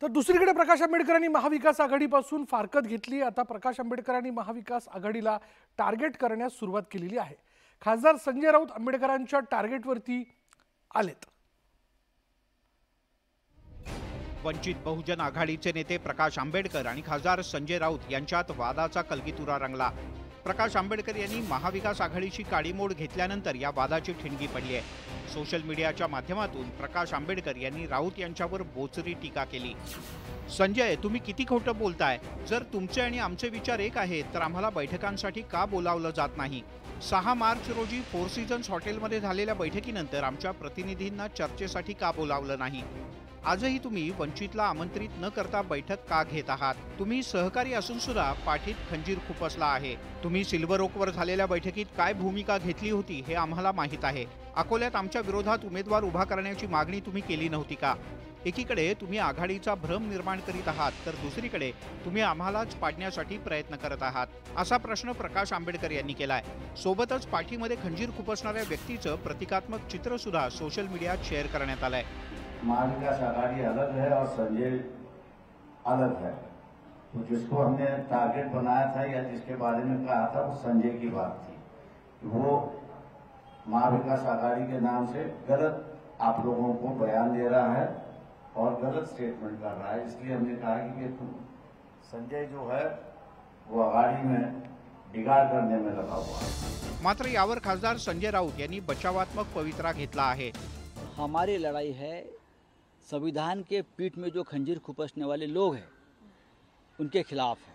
तर दुसरीकडे प्रकाश आंबेडकरांनी महाविकास आघाडीपासून फारकत घेतली। आता प्रकाश आंबेडकरांनी महाविकास आघाडीला टार्गेट करण्यास सुरुवात केलेली आहे। खासदार संजय राऊत आंबेडकरांच्या टार्गेटवरती आलेत। वंचित बहुजन आघाडीचे नेते प्रकाश आंबेडकर आणि खासदार संजय राऊत यांच्यात वादाचा कलगीतुरा रंगला। प्रकाश आंबेडकर यांनी महाविकास आघाडीची काडीमोड घेतल्यानंतर या वादाची ठिणगी पडली आहे। सोशल मीडियाच्या माध्यमातून प्रकाश आंबेडकर यांनी राऊत यांच्यावर बोचरी टीका केली। संजय, तुम्ही किती खोटं बोलताय? जर तुमचे आणि आमचे विचार एक आहेत तर आम्हाला बैठकांसाठी का बोलावलं जात नाही? 6 मार्च रोजी फोर सीझन्स हॉटेलमध्ये झालेल्या बैठकीनंतर आमच्या प्रतिनिधींना चर्चेसाठी का बोलावलं नाही? आजही तुम्ही वंचितला आमंत्रित न करता बैठक का घेत आहात? तुम्ही सहकारी असून सुद्धा पाठीत खंजीर खुपसला आहे। तुम्ही सिल्वर ओकवर झालेल्या बैठकीत काय भूमिका घेतली होती हे आम्हाला माहीत आहे। अकोल्यात आमच्या विरोधात उमेदवार उभा करण्याची मागणी तुम्ही केली नव्हती का? एकीकडे तुम्ही आघाडीचा भ्रम निर्माण करीत आहात तर दुसरीकडे तुम्ही आम्हालाच पाडण्यासाठी प्रयत्न करत आहात, असा प्रश्न प्रकाश आंबेडकर यांनी केलाय। सोबतच पाठीमध्ये खंजीर खुपसणाऱ्या व्यक्तीचं प्रतिकात्मक चित्र सुद्धा सोशल मीडियात शेअर करण्यात आलंय। महाविकास आघाड़ी अलग है और संजय अलग है। तो जिसको हमने टारगेट बनाया था या जिसके बारे में कहा था वो संजय की बात थी। वो महाविकास आघाड़ी के नाम से गलत आप लोगों को बयान दे रहा है और गलत स्टेटमेंट कर रहा है। इसलिए हमने कहा कि संजय जो है वो आघाड़ी में बिगाड़ करने में लगा हुआ है। मात्र यावर खासदार संजय राऊत यांनी बचावात्मक पवित्रा घेतला आहे। हमारी लड़ाई है संविधान के पीठ में जो खंजीर खुपसने वाले लोग हैं उनके खिलाफ है।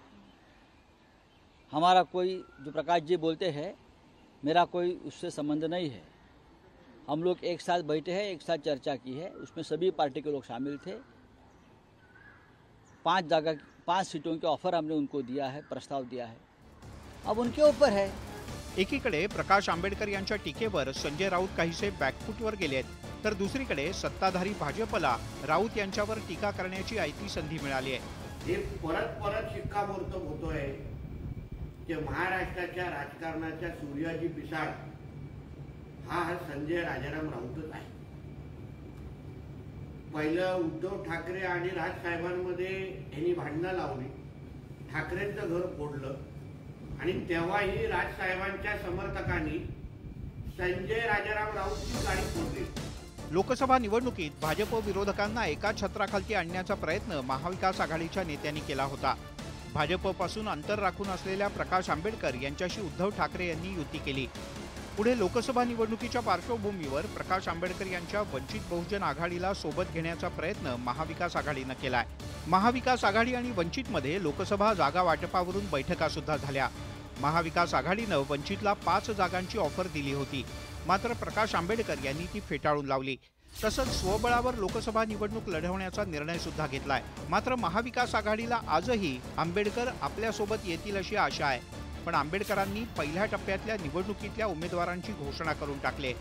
हमारा कोई, जो प्रकाश जी बोलते हैं, मेरा कोई उससे संबंध नहीं है। हम लोग एक साथ बैठे हैं, एक साथ चर्चा की है, उसमें सभी पार्टी के लोग शामिल थे। 5 सीटों के ऑफर हमने उनको दिया है, प्रस्ताव दिया है, अब उनके ऊपर है। एकीकडे प्रकाश आंबेडकर यांच्या टीकेवर संजय राऊत काहीसे बॅकफूटवर गेलेत, तर दुसरीकडे सत्ताधारी भाजपला राऊत यांच्यावर टीका करण्याची आयती संधी मिळाली आहे। हे परत शिक्कामोर्तब होतोय की महाराष्ट्राच्या राजकारणाच्या सूर्याची पिसाळ हा संजय राजाराम राऊतच आहे। पहिलं उद्धव ठाकरे आणि राजसाहेबांमध्ये यांनी भांडणं लावली, ठाकरेंचं घर फोडलं आणि तेव्हाही राजसाहेबांच्या समर्थकांनी संजय राजाराम राऊतची गाडी फोडली। लोकसभा निवडणुकीत भाजप विरोधकांना एका छत्राखाली आणण्याचा प्रयत्न महाविकास आघाडीच्या नेत्यांनी केला होता। भाजपपासून अंतर राखून असलेल्या प्रकाश आंबेडकर यांच्याशी उद्धव ठाकरे यांनी युती केली। पुढे लोकसभा निवडणुकीच्या पार्श्वभूमीवर प्रकाश आंबेडकर यांच्या वंचित बहुजन आघाडीला सोबत घेण्याचा प्रयत्न महाविकास आघाडीनं केलाय। महाविकास आघाडी आणि वंचितमध्ये लोकसभा जागा वाटपावरून बैठका सुद्धा झाल्या। महाविकास आघाडीनं वंचितला 5 जागांची ऑफर दिली होती, मात्र प्रकाश आंबेडकर यांनी ती फेटाळून लावली। तसंच स्वबळावर लोकसभा निवडणूक लढवण्याचा निर्णय सुद्धा घेतलाय। मात्र महाविकास आघाडीला आजही आंबेडकर आपल्यासोबत येतील अशी आशा आहे, पण आंबेडकरांनी पहिल्या टप्प्यातल्या निवडणुकीतल्या उमेदवारांची घोषणा करून टाकली,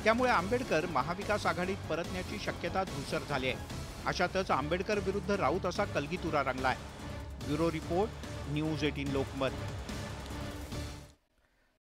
त्यामुळे आंबेडकर महाविकास आघाडीत परतण्याची शक्यता धूसर झाली आहे। अशातच आंबेडकर विरुद्ध राऊत असा कलगीतुरा रंगलाय। Bureau report, news 18 Lokmat.